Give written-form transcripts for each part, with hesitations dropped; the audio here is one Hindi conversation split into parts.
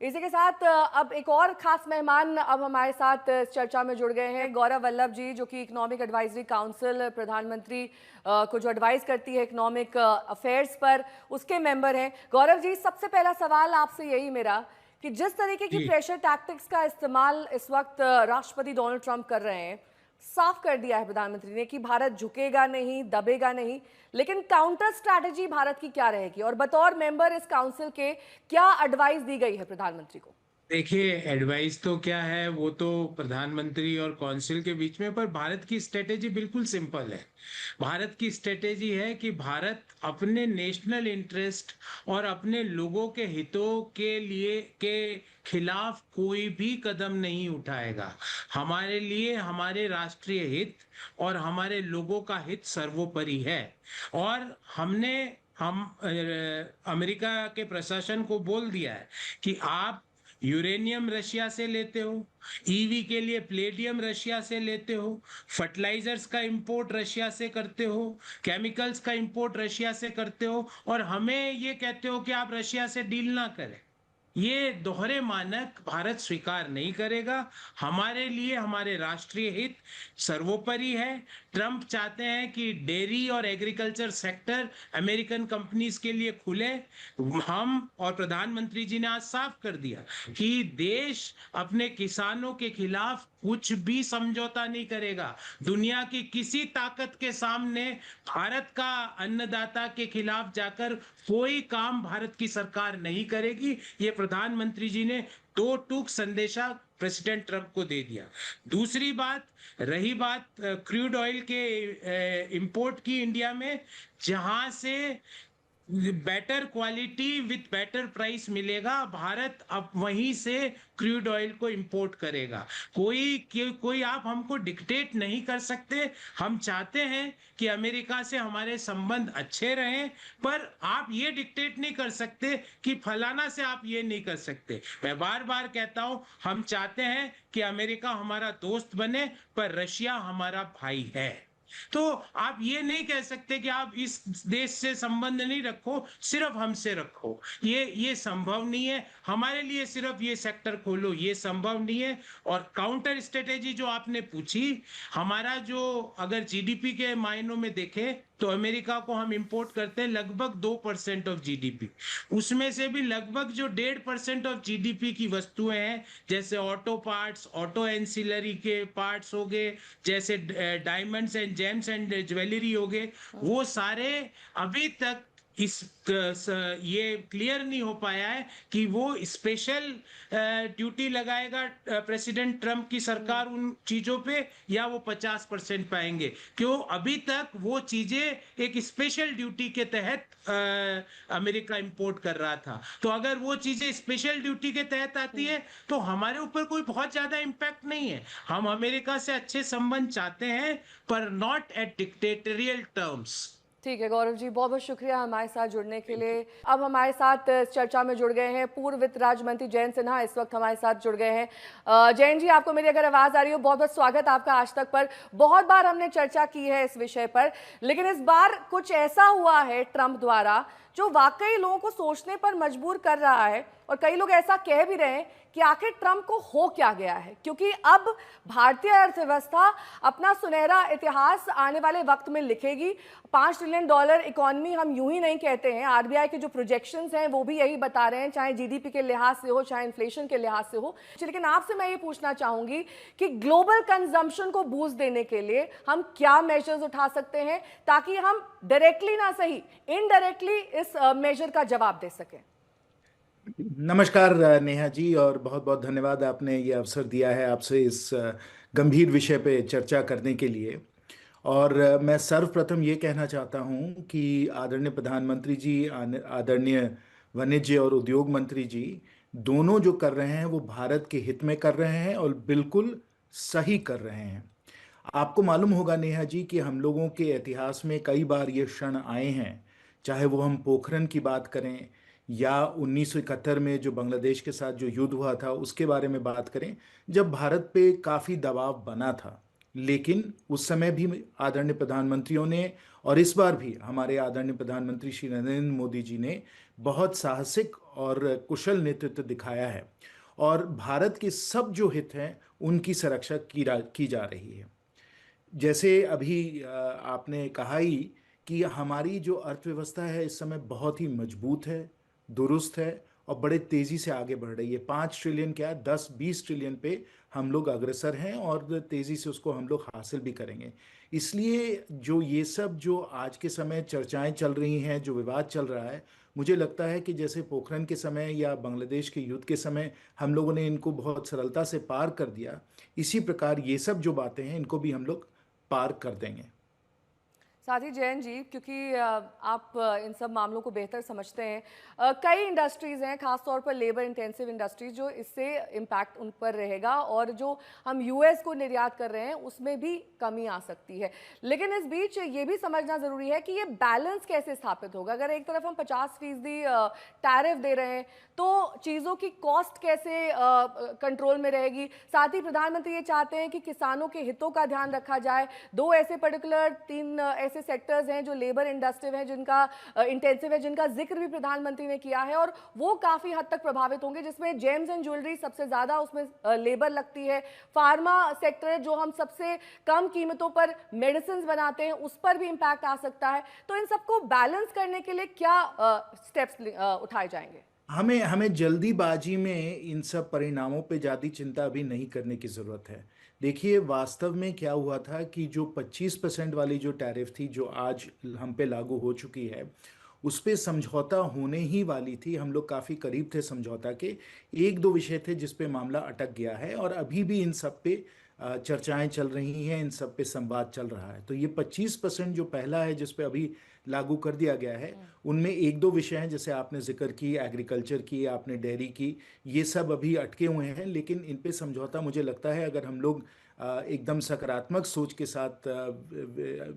इसी के साथ अब एक और खास मेहमान अब हमारे साथ इस चर्चा में जुड़ गए हैं, गौरव वल्लभ जी, जो कि इकोनॉमिक एडवाइजरी काउंसिल प्रधानमंत्री को जो एडवाइस करती है इकोनॉमिक अफेयर्स पर, उसके मेंबर हैं। गौरव जी, सबसे पहला सवाल आपसे यही मेरा कि जिस तरीके की जी। प्रेशर टैक्टिक्स का इस्तेमाल इस वक्त राष्ट्रपति डोनाल्ड ट्रंप कर रहे हैं, साफ कर दिया है प्रधानमंत्री ने कि भारत झुकेगा नहीं, दबेगा नहीं, लेकिन काउंटर स्ट्रैटेजी भारत की क्या रहेगी और बतौर मेंबर इस काउंसिल के क्या एडवाइस दी गई है प्रधानमंत्री को? देखिए, एडवाइस तो क्या है, वो तो प्रधानमंत्री और काउंसिल के बीच में। पर भारत की स्ट्रेटेजी बिल्कुल सिंपल है। भारत की स्ट्रेटेजी है कि भारत अपने नेशनल इंटरेस्ट और अपने लोगों के हितों के लिए के खिलाफ कोई भी कदम नहीं उठाएगा। हमारे लिए हमारे राष्ट्रीय हित और हमारे लोगों का हित सर्वोपरि है। और हम अमेरिका के प्रशासन को बोल दिया है कि आप यूरेनियम रशिया से लेते हो, ईवी के लिए प्लेडियम रशिया से लेते हो, फर्टिलाइजर्स का इंपोर्ट रशिया से करते हो, केमिकल्स का इंपोर्ट रशिया से करते हो, और हमें ये कहते हो कि आप रशिया से डील ना करें। ये दोहरे मानक भारत स्वीकार नहीं करेगा। हमारे लिए हमारे राष्ट्रीय हित सर्वोपरि है। ट्रंप चाहते हैं कि डेयरी और एग्रीकल्चर सेक्टर अमेरिकन कंपनीज के लिए खुले। हम और प्रधानमंत्री जी ने आज साफ कर दिया कि देश अपने किसानों के खिलाफ कुछ भी समझौता नहीं करेगा। दुनिया की किसी ताकत के सामने भारत का अन्नदाता के खिलाफ जाकर कोई काम भारत की सरकार नहीं करेगी। ये प्रधानमंत्री जी ने दो टूक संदेशा प्रेसिडेंट ट्रंप को दे दिया। दूसरी बात, रही बात क्रूड ऑयल के इंपोर्ट की इंडिया में, जहां से better quality with better price मिलेगा, भारत अब वहीं से क्रूड ऑयल को इंपोर्ट करेगा। कोई आप हमको डिक्टेट नहीं कर सकते। हम चाहते हैं कि अमेरिका से हमारे संबंध अच्छे रहें, पर आप ये डिक्टेट नहीं कर सकते कि फलाना से आप ये नहीं कर सकते। मैं बार बार कहता हूं, हम चाहते हैं कि अमेरिका हमारा दोस्त बने, पर रशिया हमारा भाई है। तो आप ये नहीं कह सकते कि आप इस देश से संबंध नहीं रखो, सिर्फ हमसे रखो। ये संभव नहीं है। हमारे लिए सिर्फ ये सेक्टर खोलो, ये संभव नहीं है। और काउंटर स्ट्रेटेजी जो आपने पूछी, हमारा जो अगर जीडीपी के मायनों में देखें तो अमेरिका को हम इंपोर्ट करते हैं लगभग 2% ऑफ जीडीपी। उसमें से भी लगभग जो 1.5% ऑफ जीडीपी की वस्तुएं हैं, जैसे ऑटो पार्ट्स, ऑटो एंसिलरी के पार्ट्स हो गए, जैसे diamonds and James and jewellery हो गए, वो सारे अभी तक इस ये क्लियर नहीं हो पाया है कि वो स्पेशल ड्यूटी लगाएगा प्रेसिडेंट ट्रंप की सरकार उन चीजों पे, या वो 50% पाएंगे। क्यों? अभी तक वो चीजें एक स्पेशल ड्यूटी के तहत अमेरिका इंपोर्ट कर रहा था। तो अगर वो चीजें स्पेशल ड्यूटी के तहत आती है तो हमारे ऊपर कोई बहुत ज्यादा इंपैक्ट नहीं है। हम अमेरिका से अच्छे संबंध चाहते हैं, पर नॉट एट डिक्टेटोरियल टर्म्स। ठीक है गौरव जी, बहुत बहुत शुक्रिया हमारे साथ जुड़ने के थैंक यू। लिए। अब हमारे साथ इस चर्चा में जुड़ गए हैं पूर्व वित्त राज्य मंत्री जयंत सिन्हा, इस वक्त हमारे साथ जुड़ गए हैं। जयंत जी, आपको मेरी अगर आवाज आ रही हो, बहुत बहुत स्वागत आपका आज तक पर। बहुत बार हमने चर्चा की है इस विषय पर, लेकिन इस बार कुछ ऐसा हुआ है ट्रंप द्वारा जो वाकई लोगों को सोचने पर मजबूर कर रहा है, और कई लोग ऐसा कह भी रहे हैं कि आखिर ट्रंप को हो क्या गया है, क्योंकि अब भारतीय अर्थव्यवस्था अपना सुनहरा इतिहास आने वाले वक्त में लिखेगी। $5 ट्रिलियन इकोनॉमी हम यूं ही नहीं कहते हैं, आरबीआई के जो प्रोजेक्शंस हैं वो भी यही बता रहे हैं, चाहे जीडीपी के लिहाज से हो, चाहे इन्फ्लेशन के लिहाज से हो। लेकिन आपसे मैं ये पूछना चाहूंगी कि ग्लोबल कंजम्पशन को बूस्ट देने के लिए हम क्या मेजर्स उठा सकते हैं ताकि हम डायरेक्टली ना सही इनडायरेक्टली इस मेजर का जवाब दे सकें? नमस्कार नेहा जी, और बहुत बहुत धन्यवाद आपने ये अवसर दिया है आपसे इस गंभीर विषय पे चर्चा करने के लिए। और मैं सर्वप्रथम ये कहना चाहता हूँ कि आदरणीय प्रधानमंत्री जी, आदरणीय वाणिज्य और उद्योग मंत्री जी, दोनों जो कर रहे हैं वो भारत के हित में कर रहे हैं और बिल्कुल सही कर रहे हैं। आपको मालूम होगा नेहा जी कि हम लोगों के इतिहास में कई बार ये क्षण आए हैं, चाहे वो हम पोखरन की बात करें या 1971 में जो बांग्लादेश के साथ जो युद्ध हुआ था उसके बारे में बात करें, जब भारत पे काफ़ी दबाव बना था। लेकिन उस समय भी आदरणीय प्रधानमंत्रियों ने और इस बार भी हमारे आदरणीय प्रधानमंत्री श्री नरेंद्र मोदी जी ने बहुत साहसिक और कुशल नेतृत्व दिखाया है और भारत के सब जो हित हैं उनकी सुरक्षा की जा रही है। जैसे अभी आपने कहा ही कि हमारी जो अर्थव्यवस्था है इस समय बहुत ही मजबूत है, दुरुस्त है और बड़े तेजी से आगे बढ़ रही है। 5 ट्रिलियन क्या 10-20 ट्रिलियन पे हम लोग अग्रसर हैं और तेजी से उसको हम लोग हासिल भी करेंगे। इसलिए जो ये सब जो आज के समय चर्चाएं चल रही हैं, जो विवाद चल रहा है, मुझे लगता है कि जैसे पोखरण के समय या बांग्लादेश के युद्ध के समय हम लोगों ने इनको बहुत सरलता से पार कर दिया, इसी प्रकार ये सब जो बातें हैं इनको भी हम लोग पार कर देंगे। साथ ही जैन जी, क्योंकि आप इन सब मामलों को बेहतर समझते हैं, कई इंडस्ट्रीज हैं खासतौर पर लेबर इंटेंसिव इंडस्ट्रीज जो इससे इम्पैक्ट उन पर रहेगा और जो हम यूएस को निर्यात कर रहे हैं उसमें भी कमी आ सकती है। लेकिन इस बीच ये भी समझना ज़रूरी है कि ये बैलेंस कैसे स्थापित होगा। अगर एक तरफ हम 50% टैरिफ दे रहे हैं तो चीज़ों की कॉस्ट कैसे कंट्रोल में रहेगी। साथ ही प्रधानमंत्री ये चाहते हैं कि किसानों के हितों का ध्यान रखा जाए। 3 ऐसे सेक्टर्स हैं जो लेबर इंडस्ट्री है, जिनका इंटेंसिव है, जिनका जिक्र भी प्रधानमंत्री ने किया है और वो काफी हद तक प्रभावित होंगे, जिसमें जेम्स एंड ज्वेलरी सबसे ज्यादा उसमें लेबर लगती है। फार्मा सेक्टर जो हम सबसे कम कीमतों पर मेडिसिन बनाते हैं उस पर भी इंपैक्ट आ सकता है। तो इन सबको बैलेंस करने के लिए क्या स्टेप्स उठाए जाएंगे? हमें हमें जल्दीबाजी में इन सब परिणामों पे ज़्यादा चिंता अभी नहीं करने की ज़रूरत है। देखिए वास्तव में क्या हुआ था कि जो 25% वाली जो टैरिफ थी जो आज हम पे लागू हो चुकी है, उस पे समझौता होने ही वाली थी। हम लोग काफ़ी करीब थे समझौता के। एक दो विषय थे जिस पे मामला अटक गया है और अभी भी इन सब पे चर्चाएं चल रही हैं, इन सब पे संवाद चल रहा है। तो ये 25% जो पहला है जिस पे अभी लागू कर दिया गया है, उनमें एक दो विषय हैं जैसे आपने जिक्र की, एग्रीकल्चर की, आपने डेयरी की, ये सब अभी अटके हुए हैं। लेकिन इन पे समझौता मुझे लगता है अगर हम लोग एकदम सकारात्मक सोच के साथ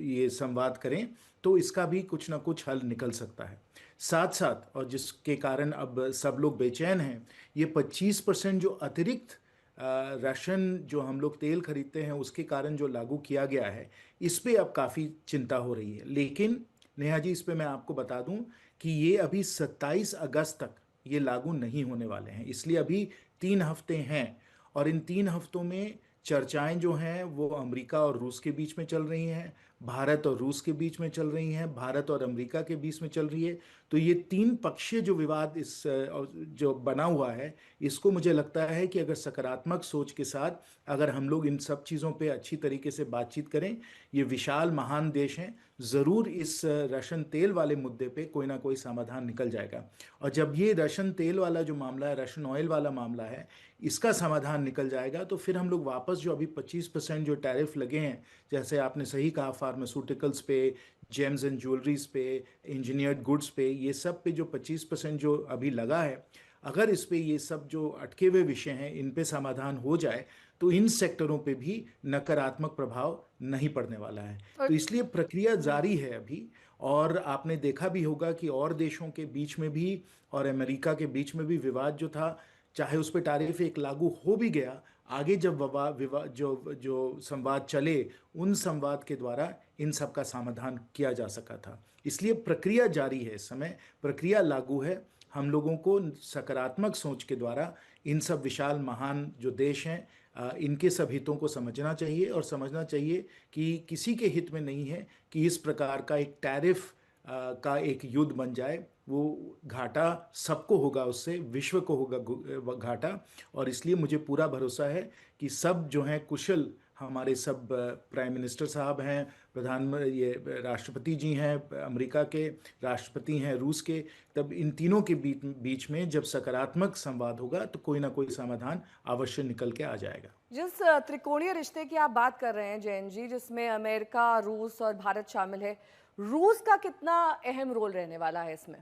ये संवाद करें तो इसका भी कुछ ना कुछ हल निकल सकता है। साथ साथ और जिसके कारण अब सब लोग बेचैन हैं, ये 25% जो अतिरिक्त राशन जो हम लोग तेल खरीदते हैं उसके कारण जो लागू किया गया है, इस पे अब काफ़ी चिंता हो रही है। लेकिन नेहा जी, इस पे मैं आपको बता दूं कि ये अभी 27 अगस्त तक ये लागू नहीं होने वाले हैं, इसलिए अभी 3 हफ्ते हैं और इन 3 हफ्तों में चर्चाएं जो हैं वो अमेरिका और रूस के बीच में चल रही हैं, भारत और रूस के बीच में चल रही हैं, भारत और अमेरिका के बीच में चल रही है। तो ये 3 पक्षीय जो विवाद इस जो बना हुआ है, इसको मुझे लगता है कि अगर सकारात्मक सोच के साथ अगर हम लोग इन सब चीज़ों पे अच्छी तरीके से बातचीत करें, ये विशाल महान देश हैं, ज़रूर इस राशन तेल वाले मुद्दे पे कोई ना कोई समाधान निकल जाएगा। और जब ये राशन तेल वाला जो मामला है, राशन ऑयल वाला मामला है, इसका समाधान निकल जाएगा तो फिर हम लोग वापस जो अभी 25% जो टैरिफ लगे हैं, जैसे आपने सही कहा, फार्मास्यूटिकल्स पे, जेम्स एंड ज्वेलरीज पे, इंजीनियर्ड गुड्स पे, ये सब पे जो 25% जो अभी लगा है, अगर इस पे ये सब जो अटके हुए विषय हैं इन पे समाधान हो जाए तो इन सेक्टरों पे भी नकारात्मक प्रभाव नहीं पड़ने वाला है। तो इसलिए प्रक्रिया जारी है अभी। और आपने देखा भी होगा कि और देशों के बीच में भी और अमेरिका के बीच में भी विवाद जो था, चाहे उस पर टैरिफ एक लागू हो भी गया, आगे जब विवाद जो जो संवाद चले, उन संवाद के द्वारा इन सब का समाधान किया जा सका था। इसलिए प्रक्रिया जारी है, इस समय प्रक्रिया लागू है। हम लोगों को सकारात्मक सोच के द्वारा इन सब विशाल महान जो देश हैं, इनके सब हितों को समझना चाहिए और समझना चाहिए कि किसी के हित में नहीं है कि इस प्रकार का एक टैरिफ का एक युद्ध बन जाए। वो घाटा सबको होगा, उससे विश्व को होगा घाटा। और इसलिए मुझे पूरा भरोसा है कि सब जो हैं कुशल, हमारे सब प्राइम मिनिस्टर साहब हैं, ये राष्ट्रपति जी हैं, अमेरिका के राष्ट्रपति हैं, रूस के, तब इन तीनों के बीच में जब सकारात्मक संवाद होगा तो कोई ना कोई समाधान अवश्य निकल के आ जाएगा। जिस त्रिकोणीय रिश्ते की आप बात कर रहे हैं जैन जी, जिसमें अमेरिका, रूस और भारत शामिल है, रूस का कितना अहम रोल रहने वाला है इसमें?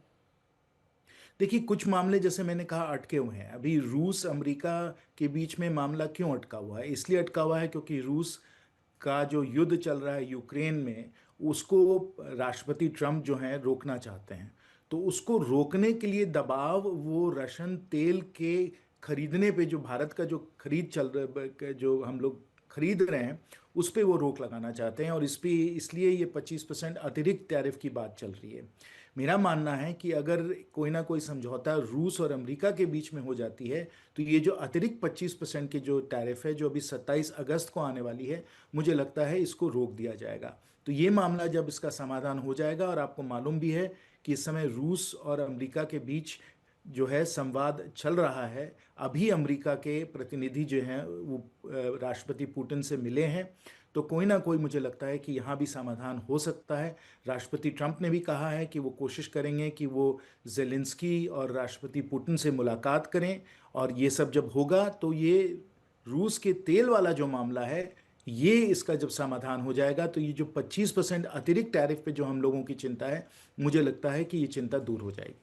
देखिए कुछ मामले जैसे मैंने कहा अटके हुए हैं। अभी रूस अमेरिका के बीच में मामला क्यों अटका हुआ है? इसलिए अटका हुआ है क्योंकि रूस का जो युद्ध चल रहा है यूक्रेन में, उसको राष्ट्रपति ट्रम्प जो हैं रोकना चाहते हैं। तो उसको रोकने के लिए दबाव वो रशियन तेल के खरीदने पे, जो भारत का जो खरीद चल रहा, जो हम लोग खरीद रहे हैं उस पे वो रोक लगाना चाहते हैं, और इसलिए ये 25% अतिरिक्त टैरिफ की बात चल रही है। मेरा मानना है कि अगर कोई ना कोई समझौता रूस और अमेरिका के बीच में हो जाती है तो ये जो अतिरिक्त 25% की जो टैरिफ है जो अभी 27 अगस्त को आने वाली है, मुझे लगता है इसको रोक दिया जाएगा। तो ये मामला जब इसका समाधान हो जाएगा, और आपको मालूम भी है कि इस समय रूस और अमेरिका के बीच जो है संवाद चल रहा है। अभी अमेरिका के प्रतिनिधि जो हैं वो राष्ट्रपति पुतिन से मिले हैं, तो कोई ना कोई मुझे लगता है कि यहाँ भी समाधान हो सकता है। राष्ट्रपति ट्रंप ने भी कहा है कि वो कोशिश करेंगे कि वो जेलेंस्की और राष्ट्रपति पुतिन से मुलाकात करें, और ये सब जब होगा तो ये रूस के तेल वाला जो मामला है, ये इसका जब समाधान हो जाएगा तो ये जो 25% अतिरिक्त टैरिफ पे जो हम लोगों की चिंता है, मुझे लगता है कि ये चिंता दूर हो जाएगी।